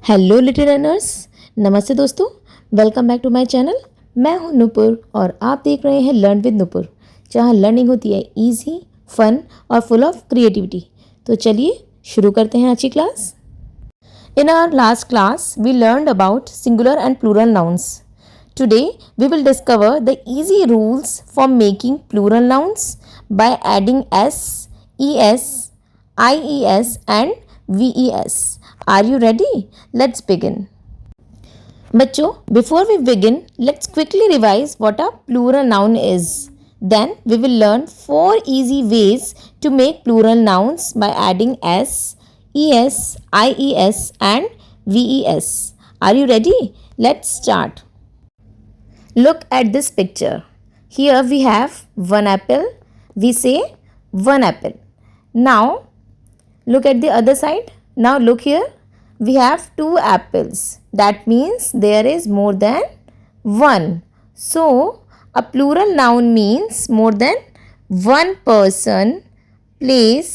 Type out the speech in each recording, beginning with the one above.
Hello little runners, नमस्ते दोस्तों। Welcome back to my channel. मैं हूं नुपुर और आप देख रहे हैं लर्न विद नुपुर, जहां लर्निंग होती है इजी, फन और फुल ऑफ क्रिएटिविटी। तो चलिए शुरू करते हैं आज की class. In our last class we learned about singular and plural nouns. Today we will discover the easy rules for making plural nouns by adding S, ES, IES and VES. Are you ready? Let's begin. बच्चों, before we begin, let's quickly revise what a plural noun is. Then we will learn 4 easy ways to make plural nouns by adding S, ES, IES and VES. Are you ready? Let's start. Look at this picture. Here we have one apple. We say one apple. Now look at the other side. Now look here. We have 2 apples. That means there is more than 1. So a plural noun means more than one person, place,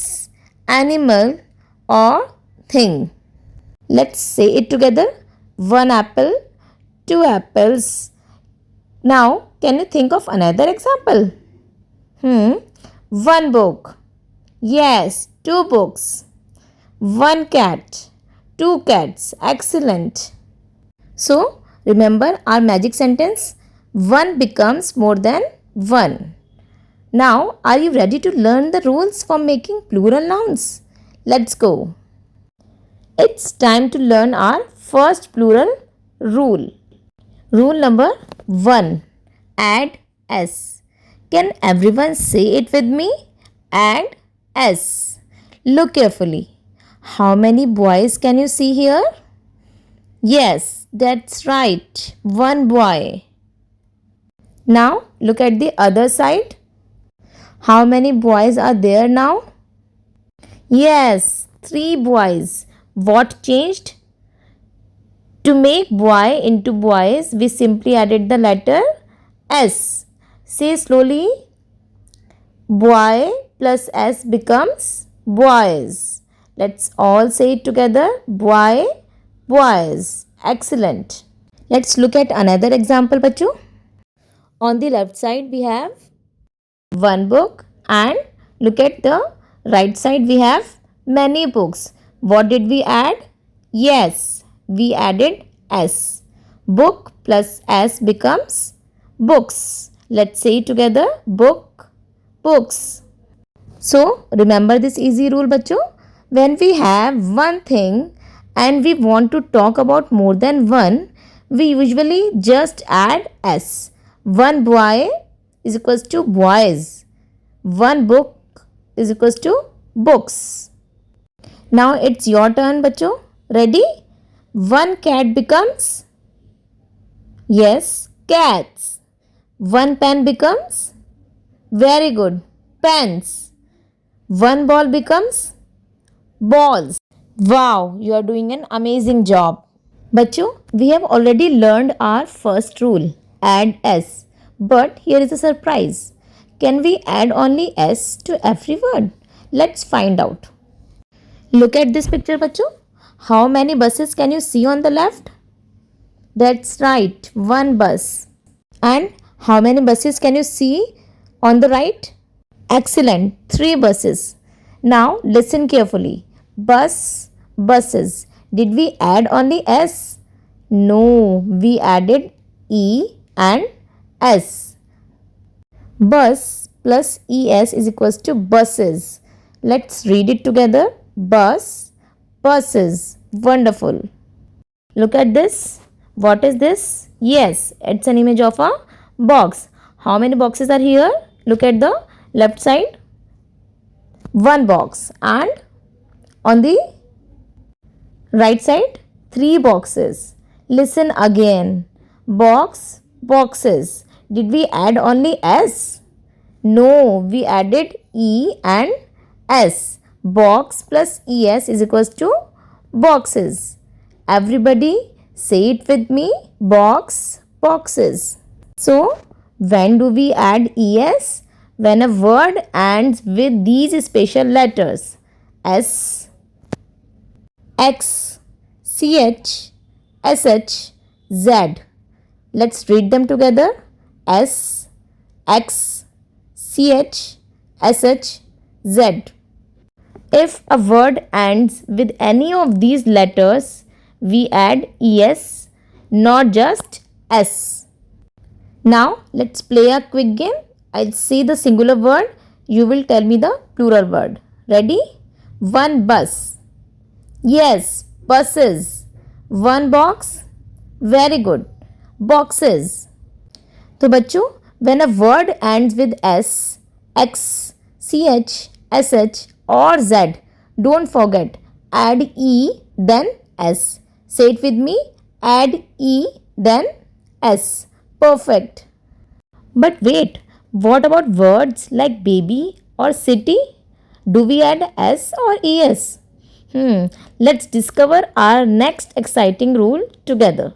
animal or thing. Let's say it together. One apple, 2 apples. Now can you think of another example? One book. Yes, 2 books. One cat, 2 cats. Excellent. So remember our magic sentence, one becomes more than one. Now are you ready to learn the rules for making plural nouns? Let's go. It's time to learn our first plural rule. Rule number 1. Add S. Can everyone say it with me? Add S. Look carefully. How many boys can you see here? Yes, that's right. One boy. Now look at the other side. How many boys are there now? Yes, 3 boys. What changed? To make boy into boys, we simply added the letter S. Say slowly. Boy plus S becomes boys. Let's all say it together. Boy, boys. Excellent. Let's look at another example, bachcho. On the left side, we have one book, and look at the right side, we have many books. What did we add? Yes, we added S. Book plus S becomes books. Let's say it together. Book, books. So, remember this easy rule, bachcho. When we have one thing and we want to talk about more than one, we usually just add S. One boy is equals to boys. One book is equals to books. Now it's your turn, bachcho. Ready? One cat becomes, yes, cats. One pen becomes, very good, pens. One ball becomes balls. Wow, you are doing an amazing job. Bachcho, we have already learned our first rule, add S. But here is a surprise. Can we add only S to every word? Let's find out. Look at this picture, bachcho. How many buses can you see on the left? That's right, one bus. And how many buses can you see on the right? Excellent, 3 buses. Now listen carefully. Bus, buses. Did we add only S? No, we added E and S. Bus plus ES is equals to buses. Let's read it together. Bus, buses. Wonderful. Look at this. What is this? Yes, it's an image of a box. How many boxes are here? Look at the left side. One box. And on the right side, 3 boxes. Listen again. Box, boxes. Did we add only S? No, we added E and S. Box plus ES is equals to boxes. Everybody say it with me. Box, boxes. So, when do we add ES? When a word ends with these special letters. S, X, CH, SH, Z. Let's read them together. S, X, CH, SH, Z. If a word ends with any of these letters, we add ES, not just S. Now let's play a quick game. I'll say the singular word. You will tell me the plural word. Ready? One bus. Yes, buses. One box. Very good. Boxes. तो बच्चों, when a word ends with S, X, CH, SH or Z, don't forget, add E then S. Say it with me. Add E then S. Perfect. But wait, what about words like baby or city? Do we add S or ES? Let's discover our next exciting rule together.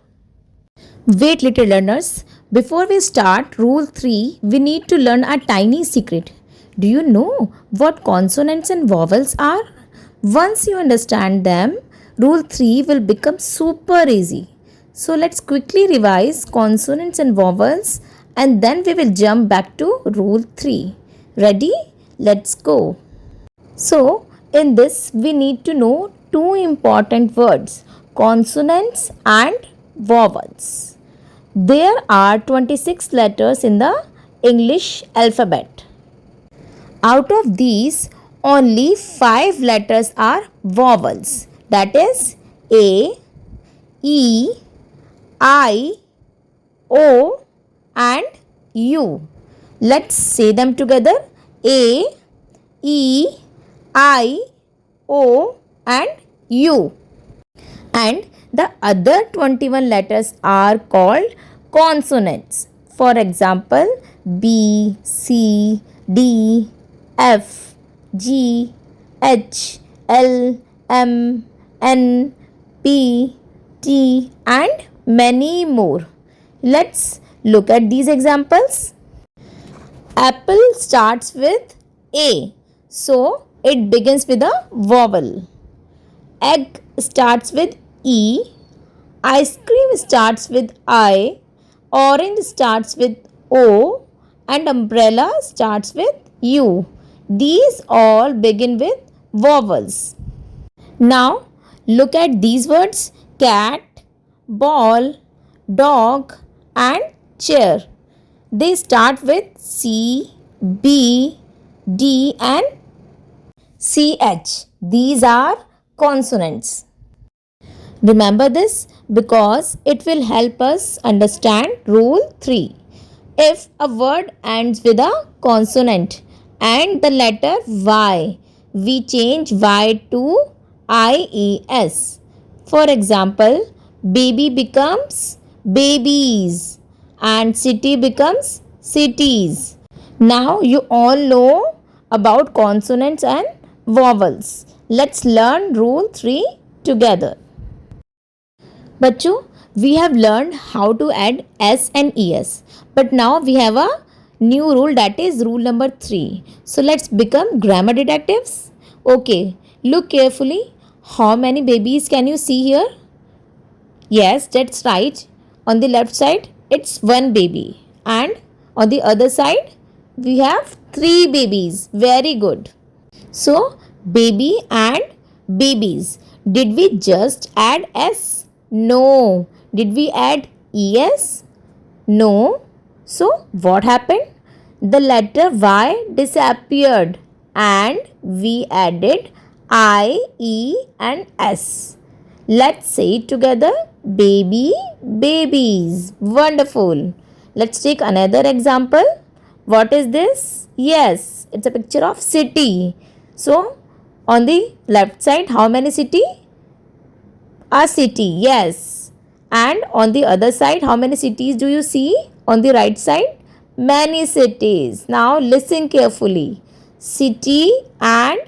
Wait, little learners. Before we start rule 3, we need to learn a tiny secret. Do you know what consonants and vowels are? Once you understand them, rule 3 will become super easy. So let's quickly revise consonants and vowels and then we will jump back to rule 3. Ready? Let's go. So, in this we need to know two important words, consonants and vowels. There are 26 letters in the English alphabet. Out of these, only 5 letters are vowels. That is A, E, I, O and U. Let's say them together. A, E, I, O and U. And the other 21 letters are called consonants. For example, B, C, D, F, G, H, L, M, N, P, T and many more. Let's look at these examples. Apple starts with A, so it begins with a vowel. Egg starts with E, ice cream starts with I, orange starts with O and umbrella starts with U. These all begin with vowels. Now look at these words: cat, ball, dog and chair. They start with C, B, D and CH. These are consonants. Remember this because it will help us understand rule 3. If a word ends with a consonant and the letter Y, we change Y to IES. For example, baby becomes babies and city becomes cities. Now you all know about consonants and vowels. Let's learn rule 3 together. Bachcho, we have learned how to add S and ES. But now we have a new rule, that is rule number 3. So let's become grammar detectives. Okay, look carefully. How many babies can you see here? Yes, that's right. On the left side, it's one baby. And on the other side, we have 3 babies. Very good. So, baby and babies. Did we just add S? No. Did we add ES? No. So, what happened? The letter Y disappeared and we added I, E and S. Let's say it together. Baby, babies. Wonderful. Let's take another example. What is this? Yes, it's a picture of city. So, on the left side, how many city? A city, yes. And on the other side, how many cities do you see? On the right side, many cities. Now, listen carefully. City and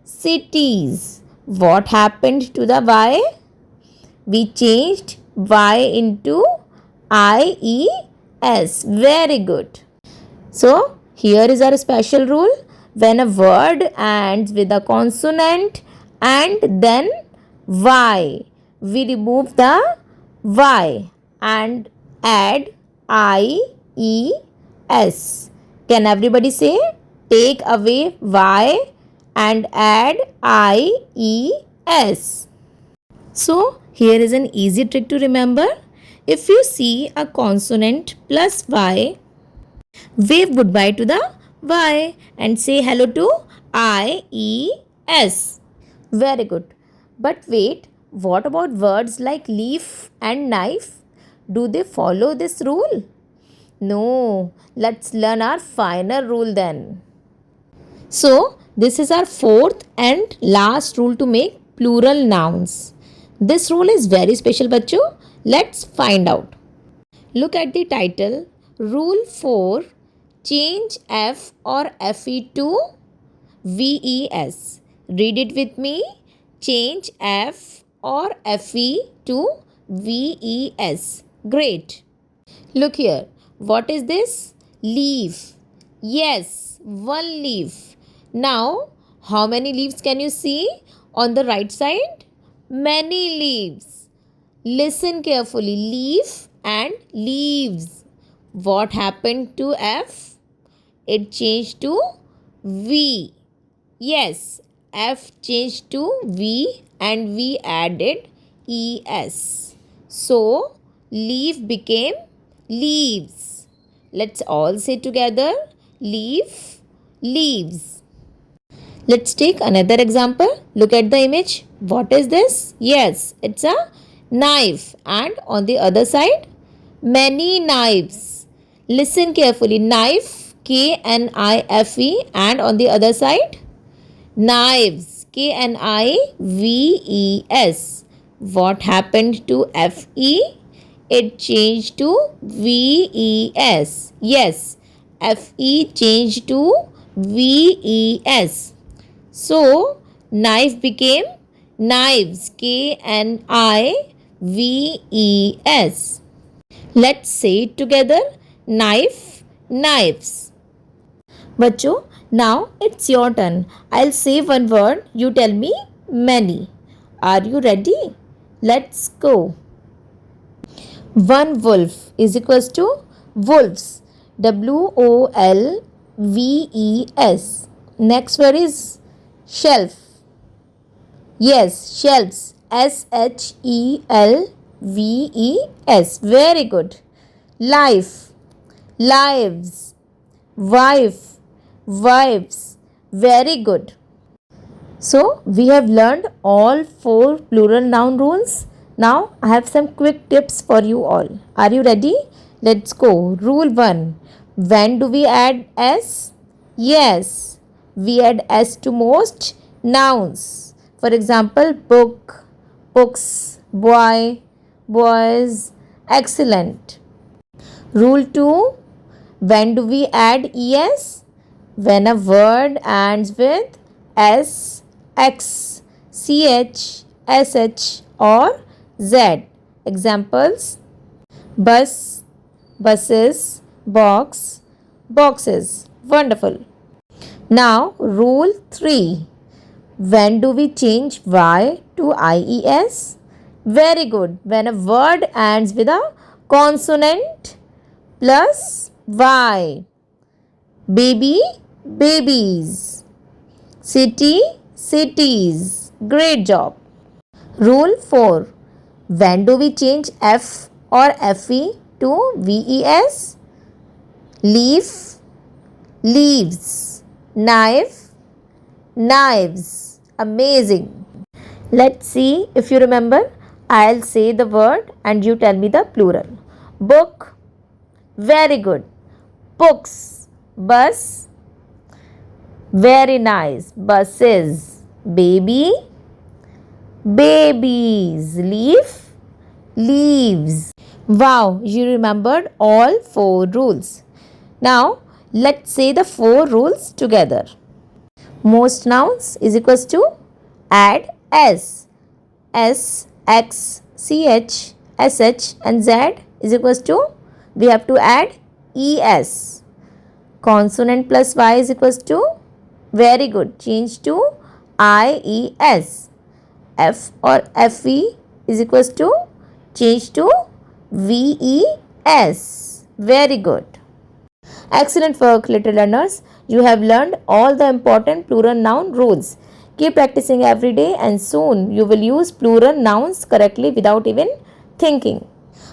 cities. What happened to the Y? We changed Y into IES. Very good. So, here is our special rule. When a word ends with a consonant and then Y, we remove the Y and add IES. Can everybody say? Take away Y and add IES. So, here is an easy trick to remember. If you see a consonant plus Y, wave goodbye to the Y and say hello to IES. Very good. But wait, what about words like leaf and knife? Do they follow this rule? No. Let's learn our final rule then. So, this is our fourth and last rule to make plural nouns. This rule is very special, bachcho. Let's find out. Look at the title. Rule 4. Change F or FE to VES. Read it with me. Change F or FE to VES. Great. Look here. What is this? Leaf. Yes, one leaf. Now, how many leaves can you see on the right side? Many leaves. Listen carefully. Leaf and leaves. What happened to F? It changed to V. Yes, F changed to V and we added ES. So, leaf became leaves. Let's all say together, leaf, leaves. Let's take another example. Look at the image. What is this? Yes, it's a knife. And on the other side, many knives. Listen carefully. Knife, K-N-I-F-E. And on the other side, knives, K-N-I-V-E-S. What happened to F-E? It changed to V-E-S. Yes, F-E changed to V-E-S. So, knife became knives, K-N-I-V-E-S. Let's say it together, knife, knives. Bachcho, now it's your turn. I'll say one word, you tell me many. Are you ready? Let's go. One wolf is equals to wolves. W-O-L-V-E-S. Next word is shelf. Yes, shelves. S-H-E-L-V-E-S. Very good. Life. Lives. Wife. Wives. Very good. So, we have learned all 4 plural noun rules. Now, I have some quick tips for you all. Are you ready? Let's go. Rule 1. When do we add S? Yes, we add S to most nouns. For example, book, books, boy, boys. Excellent. Rule 2. When do we add ES? When a word ends with S, X, CH, SH or Z. Examples: bus, buses, box, boxes. Wonderful. Now, rule 3. When do we change Y to IES? Very good. When a word ends with a consonant plus Y. Baby, babies. City, cities. Great job. Rule 4. When do we change F or FE to VES? Leaf, leaves. Knife, knives. Amazing. Let's see if you remember. I'll say the word and you tell me the plural. Book. Very good. Books. Bus. Very nice. Buses. Baby. Babies. Leaf. Leaves. Wow, you remembered all 4 rules. Now, let's say the 4 rules together. Most nouns is equals to add S. S, X, CH, SH and Z is equals to, we have to add ES. Consonant plus Y is equals to, very good, change to IES. F or FE is equals to change to VES. Very good. Excellent work, little learners. You have learned all the important plural noun rules. Keep practicing every day and soon you will use plural nouns correctly without even thinking.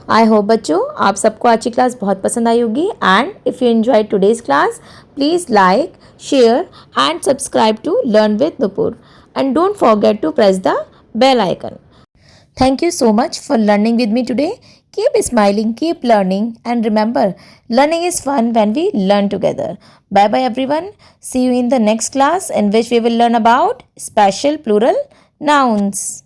I hope बच्चों आप सबको आज की class बहुत पसंद आई होगी and if you enjoy today's class please like share and subscribe to learn with Nupur and don't forget to press the bell icon. Thank you so much for learning with me today. Keep smiling, keep learning, and remember, learning is fun when we learn together. Bye bye, everyone. See you in the next class in which we will learn about special plural nouns.